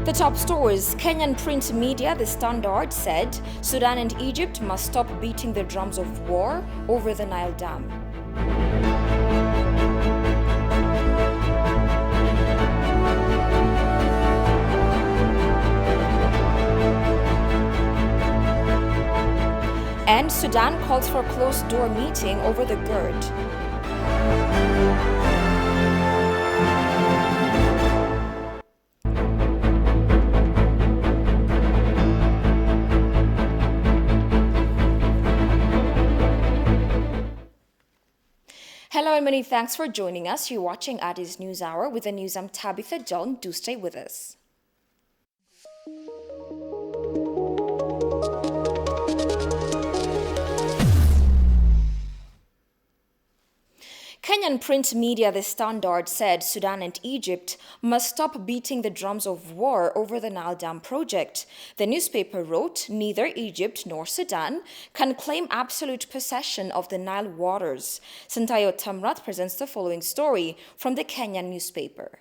The top stories: Kenyan print media The Standard said Sudan and Egypt must stop beating the drums of war over the Nile Dam. And Sudan calls for a closed-door meeting over the GERD. Hello and many thanks for joining us. You're watching Addis News Hour. With the news, I'm Tabitha John. Do stay with us. Kenyan print media The Standard said Sudan and Egypt must stop beating the drums of war over the Nile Dam project. The newspaper wrote, neither Egypt nor Sudan can claim absolute possession of the Nile waters. Santayo Tamrat presents the following story from the Kenyan newspaper.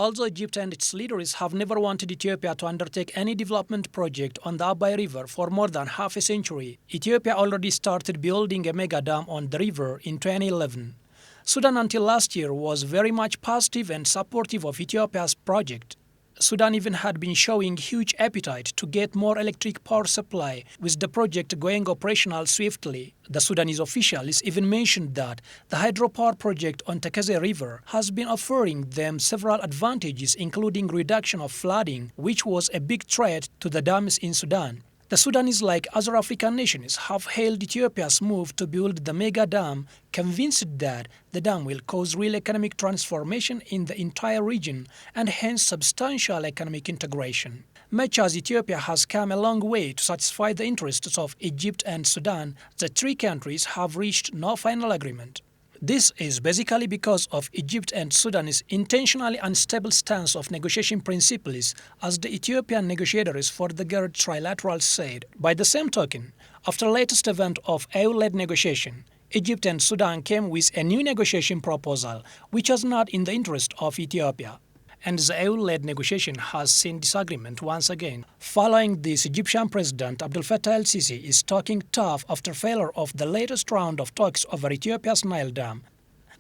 Although Egypt and its leaders have never wanted Ethiopia to undertake any development project on the Abai River for more than half a century, Ethiopia already started building a mega dam on the river in 2011. Sudan until last year was very much positive and supportive of Ethiopia's project. Sudan even had been showing huge appetite to get more electric power supply, with the project going operational swiftly. The Sudanese officials even mentioned that the hydropower project on Tekeze River has been offering them several advantages, including reduction of flooding, which was a big threat to the dams in Sudan. The Sudanese, like other African nations, have hailed Ethiopia's move to build the mega dam, convinced that the dam will cause real economic transformation in the entire region and hence substantial economic integration. Much as Ethiopia has come a long way to satisfy the interests of Egypt and Sudan, the three countries have reached no final agreement. This is basically because of Egypt and Sudan's intentionally unstable stance of negotiation principles, as the Ethiopian negotiators for the GERD trilateral said. By the same token, after the latest event of EU-led negotiation, Egypt and Sudan came with a new negotiation proposal, which was not in the interest of Ethiopia. And the EU-led negotiation has seen disagreement once again. Following this, Egyptian President Abdel Fattah el-Sisi is talking tough after failure of the latest round of talks over Ethiopia's Nile Dam.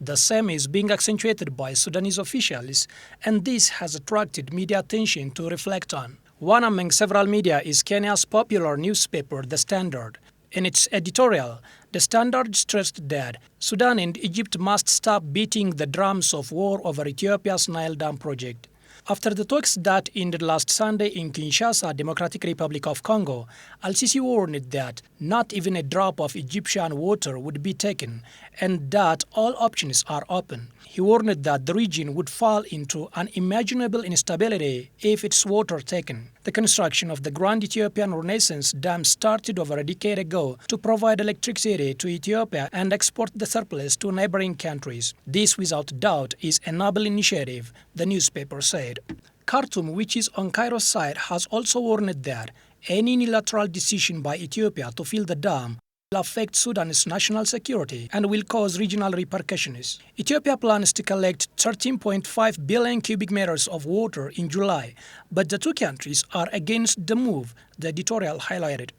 The same is being accentuated by Sudanese officials, and this has attracted media attention to reflect on. One among several media is Kenya's popular newspaper, The Standard. In its editorial, The Standard stressed that Sudan and Egypt must stop beating the drums of war over Ethiopia's Nile Dam project. After the talks that ended last Sunday in Kinshasa, Democratic Republic of Congo, el-Sisi warned that not even a drop of Egyptian water would be taken and that all options are open. He warned that the region would fall into unimaginable instability if its water taken. The construction of the Grand Ethiopian Renaissance Dam started over a decade ago to provide electricity to Ethiopia and export the surplus to neighboring countries. This, without doubt, is a noble initiative, the newspaper said. Khartoum, which is on Cairo's side, has also warned that any unilateral decision by Ethiopia to fill the dam will affect Sudan's national security and will cause regional repercussions. Ethiopia plans to collect 13.5 billion cubic meters of water in July, but the two countries are against the move, the editorial highlighted.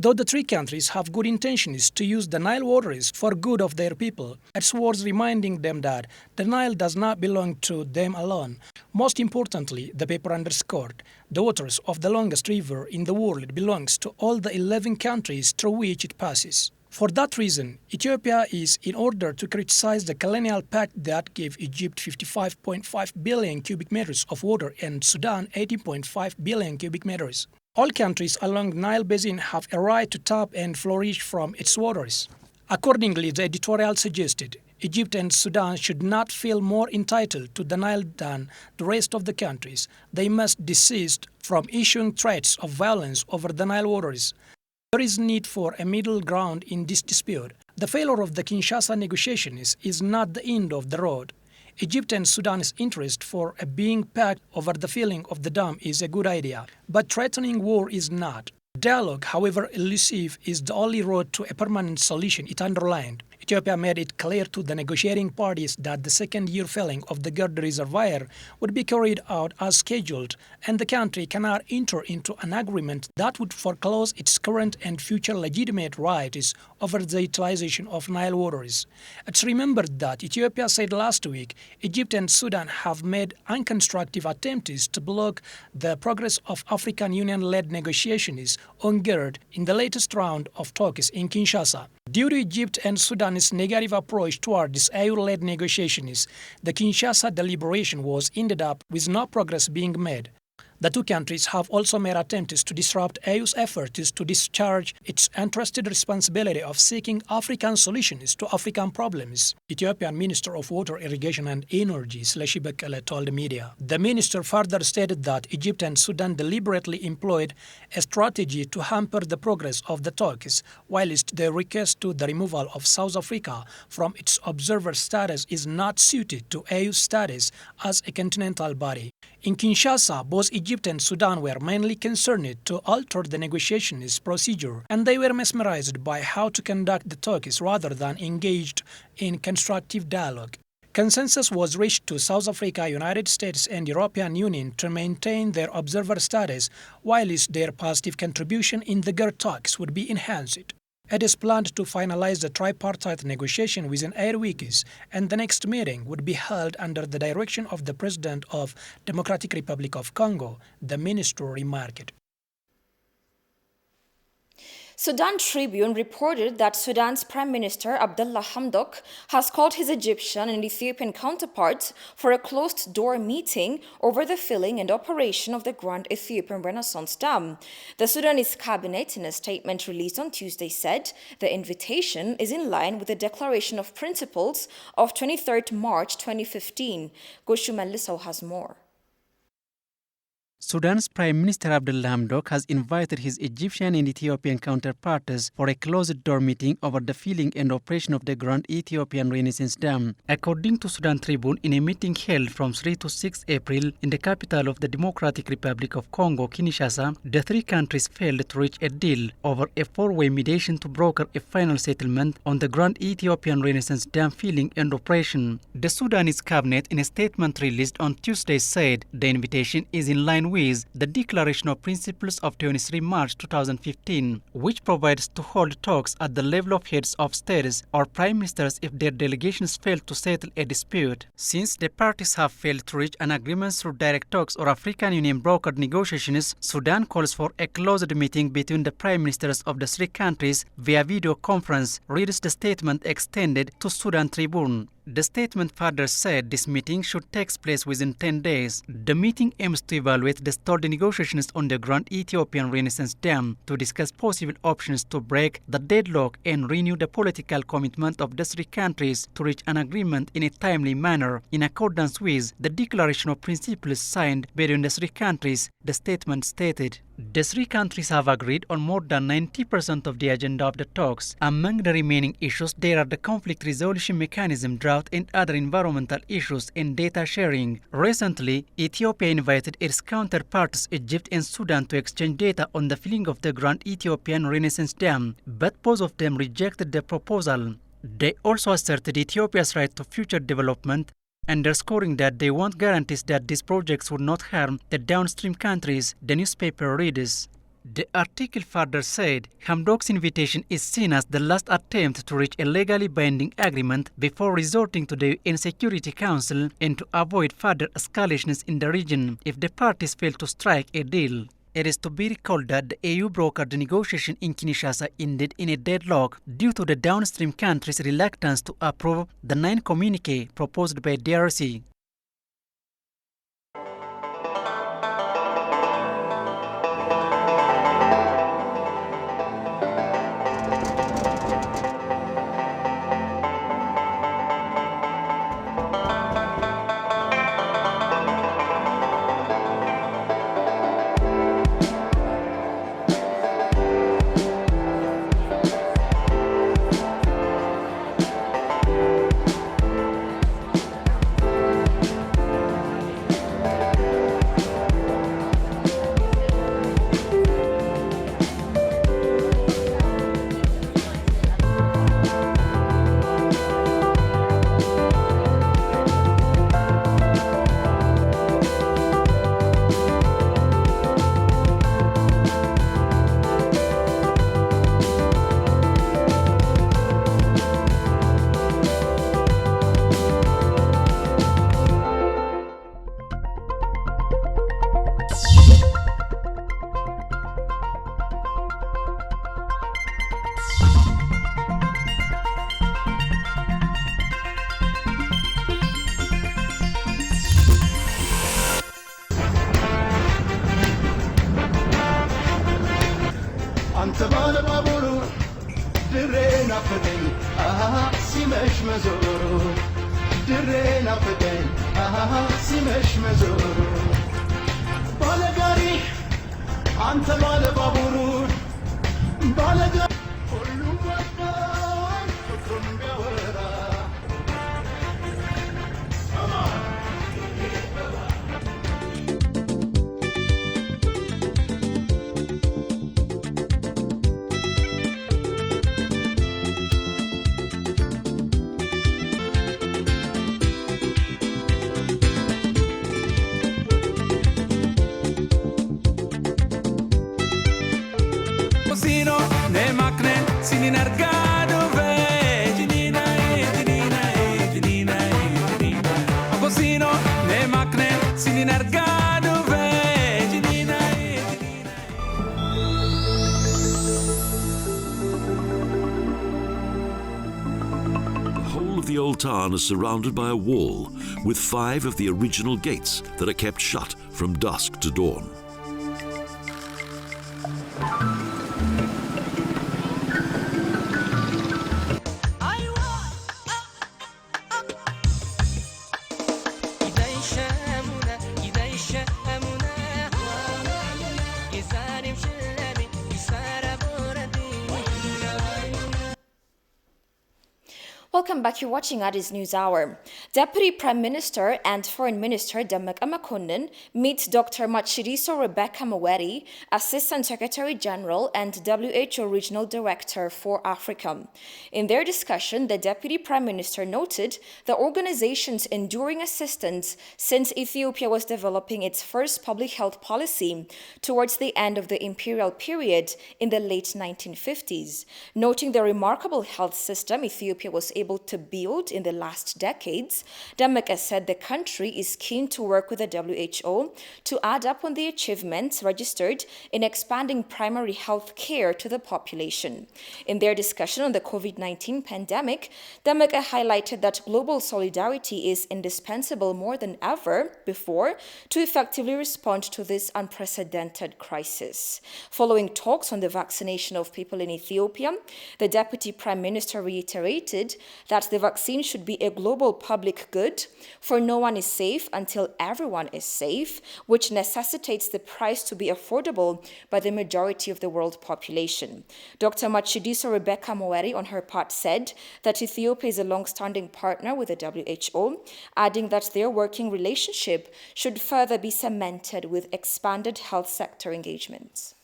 Though the three countries have good intentions to use the Nile waters for good of their people, it's worth reminding them that the Nile does not belong to them alone. Most importantly, the paper underscored, the waters of the longest river in the world belongs to all the 11 countries through which it passes. For that reason, Ethiopia is in order to criticize the colonial pact that gave Egypt 55.5 billion cubic meters of water and Sudan 18.5 billion cubic meters. All countries along the Nile Basin have a right to tap and flourish from its waters. Accordingly, the editorial suggested Egypt and Sudan should not feel more entitled to the Nile than the rest of the countries. They must desist from issuing threats of violence over the Nile waters. There is need for a middle ground in this dispute. The failure of the Kinshasa negotiations is not the end of the road. Egypt and Sudan's interest for a being packed over the filling of the dam is a good idea, but threatening war is not. Dialogue, however elusive, is the only road to a permanent solution, it underlined. Ethiopia made it clear to the negotiating parties that the second-year filling of the Gerd reservoir would be carried out as scheduled, and the country cannot enter into an agreement that would foreclose its current and future legitimate rights over the utilization of Nile waters. It's remembered that Ethiopia said last week Egypt and Sudan have made unconstructive attempts to block the progress of African Union-led negotiations on Gerd in the latest round of talks in Kinshasa. Due to Egypt and Sudan's negative approach toward these AU-led negotiations, the Kinshasa deliberation was ended up with no progress being made. The two countries have also made attempts to disrupt AU's efforts to discharge its entrusted responsibility of seeking African solutions to African problems. Ethiopian Minister of Water, Irrigation and Energy, Sleshi Bekele, told the media. The minister further stated that Egypt and Sudan deliberately employed a strategy to hamper the progress of the talks, whilst their request to the removal of South Africa from its observer status is not suited to AU's status as a continental body. In Kinshasa, both Egypt and Sudan were mainly concerned to alter the negotiations procedure, and they were mesmerized by how to conduct the talks rather than engaged in constructive dialogue. Consensus was reached to South Africa, United States and European Union to maintain their observer status, whilst their positive contribution in the Gerd talks would be enhanced. It is planned to finalize the tripartite negotiation within 8 weeks, and the next meeting would be held under the direction of the President of Democratic Republic of Congo, the minister remarked. Sudan Tribune reported that Sudan's Prime Minister Abdullah Hamdok has called his Egyptian and Ethiopian counterparts for a closed-door meeting over the filling and operation of the Grand Ethiopian Renaissance Dam. The Sudanese cabinet, in a statement released on Tuesday, said the invitation is in line with the Declaration of Principles of 23rd March 2015. Goshu Melisau has more. Sudan's Prime Minister Abdullah Hamdok has invited his Egyptian and Ethiopian counterparts for a closed-door meeting over the filling and operation of the Grand Ethiopian Renaissance Dam. According to Sudan Tribune, in a meeting held from 3 to 6 April in the capital of the Democratic Republic of Congo, Kinshasa, the three countries failed to reach a deal over a four-way mediation to broker a final settlement on the Grand Ethiopian Renaissance Dam filling and operation. The Sudanese cabinet, in a statement released on Tuesday, said the invitation is in line with the Declaration of Principles of 23 March 2015, which provides to hold talks at the level of heads of states or prime ministers if their delegations fail to settle a dispute. Since the parties have failed to reach an agreement through direct talks or African Union brokered negotiations, Sudan calls for a closed meeting between the prime ministers of the three countries via video conference, reads the statement extended to Sudan Tribune. The statement further said this meeting should take place within 10 days. The meeting aims to evaluate the stalled negotiations on the Grand Ethiopian Renaissance Dam to discuss possible options to break the deadlock and renew the political commitment of the three countries to reach an agreement in a timely manner in accordance with the Declaration of Principles signed between the three countries, the statement stated. The three countries have agreed on more than 90% of the agenda of the talks. Among the remaining issues, there are the conflict resolution mechanism, drought and other environmental issues and data sharing. Recently, Ethiopia invited its counterparts Egypt and Sudan to exchange data on the filling of the Grand Ethiopian Renaissance Dam, but both of them rejected the proposal. They also asserted Ethiopia's right to future development, underscoring that they want guarantees that these projects would not harm the downstream countries, the newspaper reads. The article further said Hamdok's invitation is seen as the last attempt to reach a legally binding agreement before resorting to the UN Security Council and to avoid further escalations in the region if the parties fail to strike a deal. It is to be recalled that the AU brokered the negotiation in Kinshasa ended in a deadlock due to the downstream countries' reluctance to approve the 9 communique proposed by DRC. ሲመሽ መዞሩ ድሬ ናፍቀኝ ሲመሽ መዞሩ ባለጋሪ አንተ ባለ ባቡሩ ባለጋሪ ሁሉም ወዳይ ፍቅሩን ቢያወራ The old town is surrounded by a wall with 5 of the original gates that are kept shut from dusk to dawn. Welcome back. You're watching Addis News Hour. Deputy Prime Minister and Foreign Minister Dammaqaa Mokonnin meet Dr. Matshidiso Rebecca Moweri, Assistant Secretary General and WHO Regional Director for Africa. In their discussion, the Deputy Prime Minister noted the organization's enduring assistance since Ethiopia was developing its first public health policy towards the end of the imperial period in the late 1950s. Noting the remarkable health system Ethiopia was able to build in the last decades, Dammaqaa said the country is keen to work with the WHO to add up on the achievements registered in expanding primary health care to the population. In their discussion on the COVID-19 pandemic, Dammaqaa highlighted that global solidarity is indispensable more than ever before to effectively respond to this unprecedented crisis. Following talks on the vaccination of people in Ethiopia, the Deputy Prime Minister reiterated that the vaccine should be a global public good, for no one is safe until everyone is safe, which necessitates the price to be affordable by the majority of the world population. Dr. Matshidiso Rebecca Moweri, on her part, said that Ethiopia is a long-standing partner with the WHO, adding that their working relationship should further be cemented with expanded health sector engagements.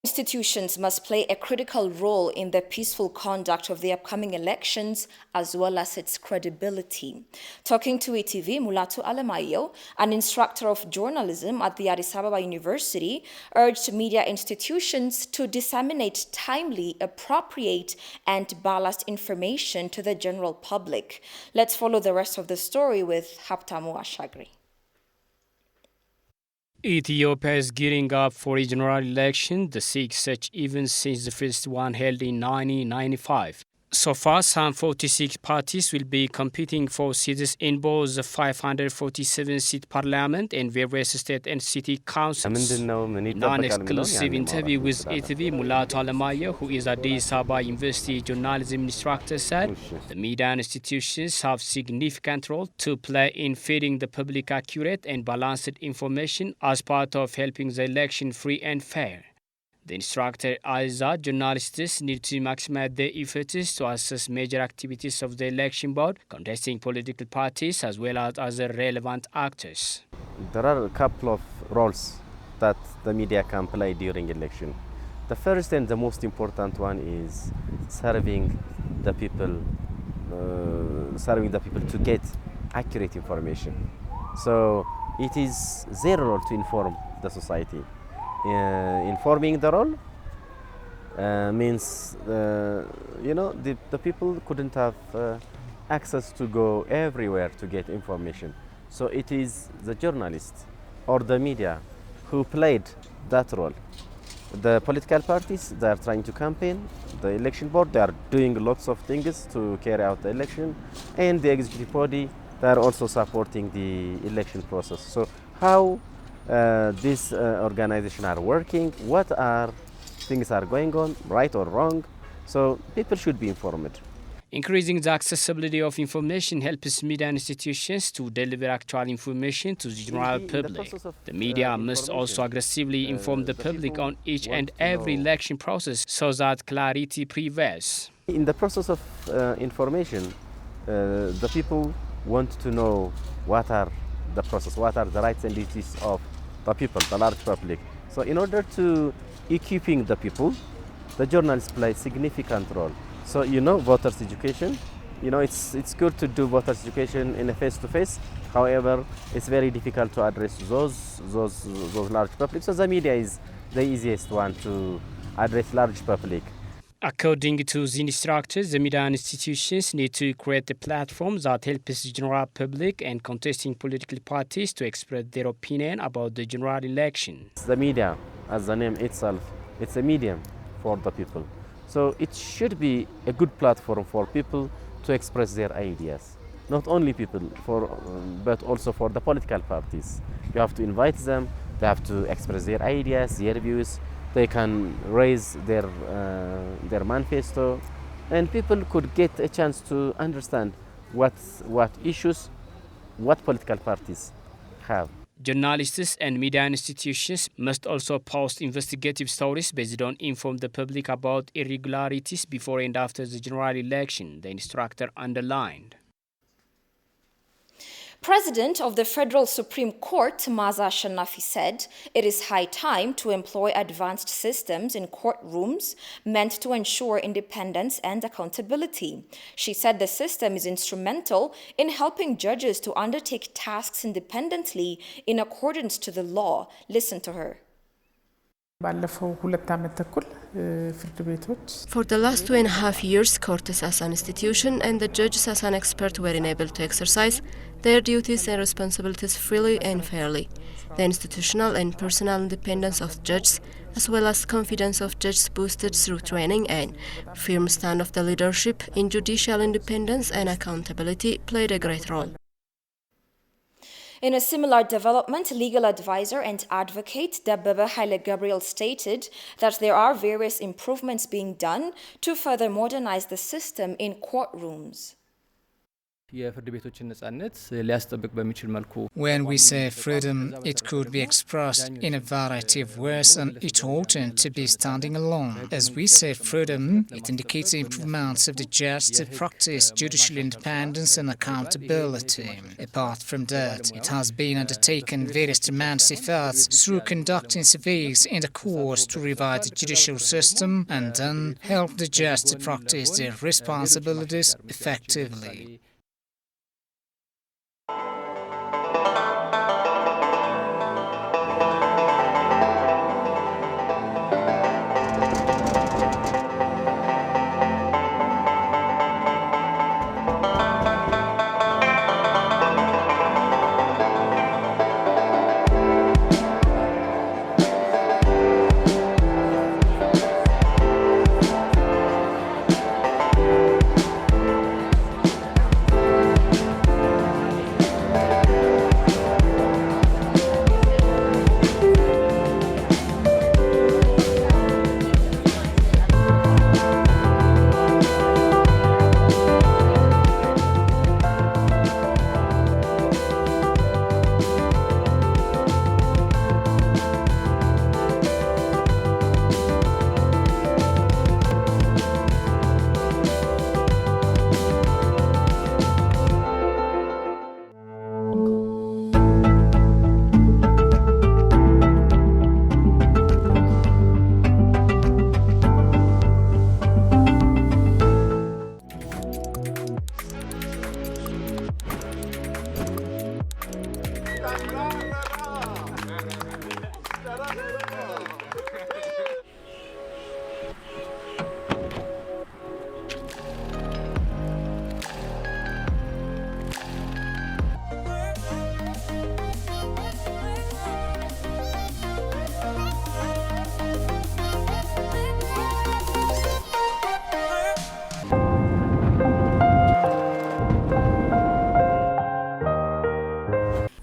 Institutions must play a critical role in the peaceful conduct of the upcoming elections as well as its credibility. Talking to ETV, Mulatu Alemayo, an instructor of journalism at the Addis Ababa University, urged media institutions to disseminate timely, appropriate, and balanced information to the general public. Let's follow the rest of the story with Haptamu Ashagri. Ethiopia is gearing up for a general election, the sixth such event since the first one held in 1995. So far, some 46 parties will be competing for seats in both the 547-seat parliament and various state and city councils. Non-exclusive interview with ETV, Mulatu Alemayo, who is Addis Ababa University journalism instructor, said the media institutions have significant role to play in feeding the public accurate and balanced information as part of helping the election free and fair. The instructor adds that journalists need to maximize their efforts to assess major activities of the election board, contesting political parties as well as other relevant actors. There are a couple of roles that the media can play during election. The first and the most important one is serving the people to get accurate information. So it is their role to inform the society. Informing the role means, the people couldn't have access to go everywhere to get information. So it is the journalists or the media who played that role. The political parties, they are trying to campaign. The election board, they are doing lots of things to carry out the election. And the executive body, they are also supporting the election process. So how these organizations are working, what are things are going on, right or wrong, So people should be informed. Increasing the accessibility of information helps media institutions to deliver actual information to the general public. The media must also aggressively inform the public on each and every election process so that clarity prevails. In the process of information, the people want to know what are the process, what are the rights and duties of the people, the large public. So in order to equipping the people, the journalists play a significant role. So voters education, it's good to do voters education in a face-to-face. However, it's very difficult to address those large public. So the media is the easiest one to address large public. According to the instructors, the media institutions need to create a platform that helps the general public and contesting political parties to express their opinion about the general election. The media, as the name itself, it's a medium for the people. So it should be a good platform for people to express their ideas. Not only people, but also for the political parties. You have to invite them, they have to express their ideas, their views. They can raise their manifesto, and people could get a chance to understand what issues, what political parties have. Journalists and media institutions must also post investigative stories based on inform the public about irregularities before and after the general election, the instructor underlined. President of the Federal Supreme Court, Maza Shanafi, said it is high time to employ advanced systems in courtrooms meant to ensure independence and accountability. She said the system is instrumental in helping judges to undertake tasks independently in accordance to the law. Listen to her. For the last 2.5 years, courts as an institution and the judges as an expert were enabled to exercise their duties and responsibilities freely and fairly. The institutional and personal independence of judges, as well as confidence of judges boosted through training and firm stand of the leadership in judicial independence and accountability, played a great role. In a similar development, legal advisor and advocate Dabbaba Haile Gabriel stated that there are various improvements being done to further modernize the system in courtrooms. When we say freedom, it could be expressed in a variety of ways, and it oughtn't to be standing alone. As we say freedom, it indicates the improvements of the judge to practice judicial independence and accountability. Apart from that, it has been undertaken various tremendous efforts through conducting surveys in the courts to revive the judicial system and then help the judge to practice their responsibilities effectively.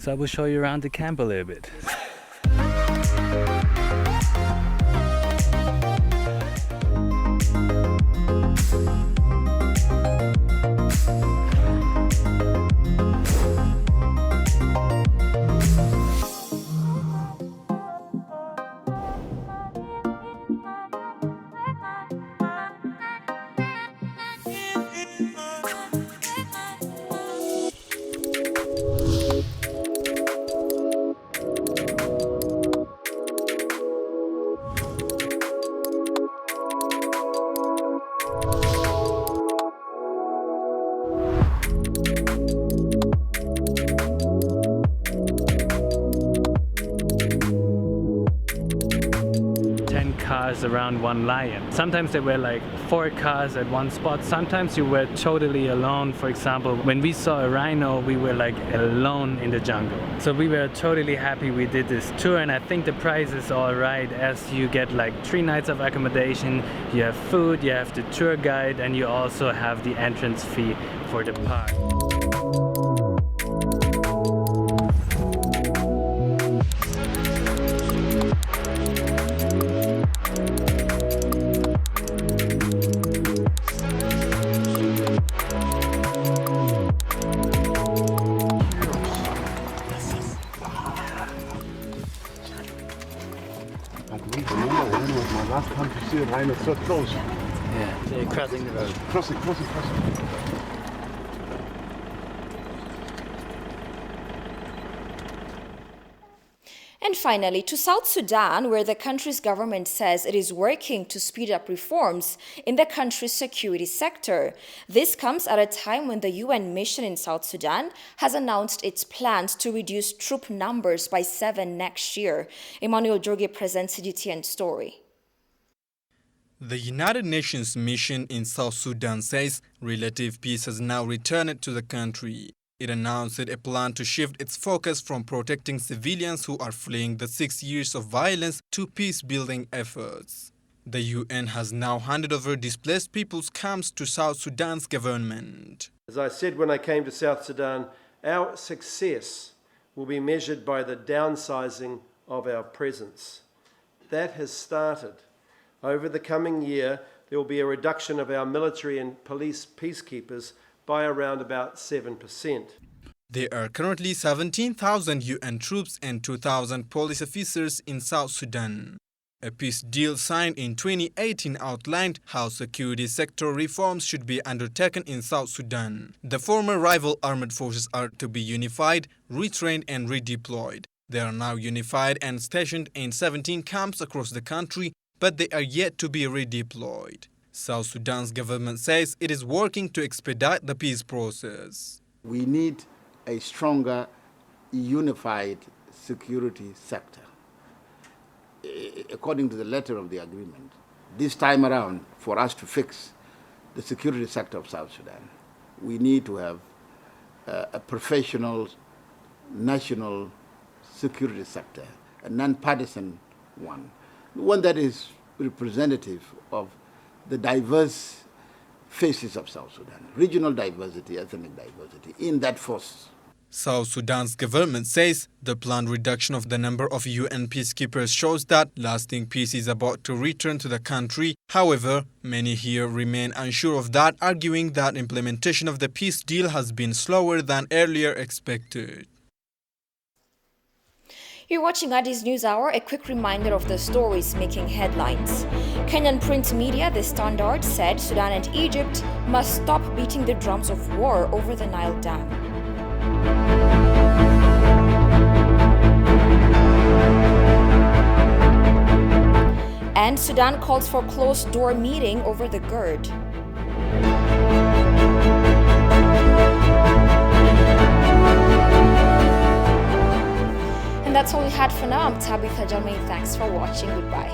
So I will show you around the camp a little bit. just around one lion. Sometimes there were like 4 cars at one spot. Sometimes you were totally alone. For example, when we saw a rhino, we were like alone in the jungle. So we were totally happy we did this tour, and I think the price is all right, as you get like 3 nights of accommodation, you have food, you have the tour guide, and you also have the entrance fee for the park. Last time to see a rhino so close. Yeah, they're crossing the road. Crossing. And finally, to South Sudan, where the country's government says it is working to speed up reforms in the country's security sector. This comes at a time when the UN mission in South Sudan has announced its plans to reduce troop numbers by 7 next year. Emmanuel Jorge presents the detailed story. The United Nations mission in South Sudan says relative peace has now returned to the country. It announced a plan to shift its focus from protecting civilians who are fleeing the 6 years of violence to peace-building efforts. The UN has now handed over displaced people's camps to South Sudan's government. As I said when I came to South Sudan, our success will be measured by the downsizing of our presence. That has started. Over the coming year, there will be a reduction of our military and police peacekeepers by around about 7%. There are currently 17,000 UN troops and 2,000 police officers in South Sudan. A peace deal signed in 2018 outlined how security sector reforms should be undertaken in South Sudan. The former rival armed forces are to be unified, retrained and redeployed. They are now unified and stationed in 17 camps across the country, but they are yet to be redeployed. South Sudan's government says it is working to expedite the peace process. We need a stronger, unified security sector. According to the letter of the agreement, this time around, for us to fix the security sector of South Sudan, we need to have a professional, national security sector, a non-partisan one that is representative of the diverse faces of South Sudan, regional diversity, ethnic diversity, in that force. South Sudan's government says the planned reduction of the number of UN peacekeepers shows that lasting peace is about to return to the country. However, many here remain unsure of that, arguing that implementation of the peace deal has been slower than earlier expected. You're watching Addis News Hour, a quick reminder of the stories making headlines. Kenyan print media, The Standard, said Sudan and Egypt must stop beating the drums of war over the Nile Dam. And Sudan calls for closed-door meeting over the GERD. And that's all we had for now. I'm Tabitha Jalmain. Thanks for watching. Goodbye.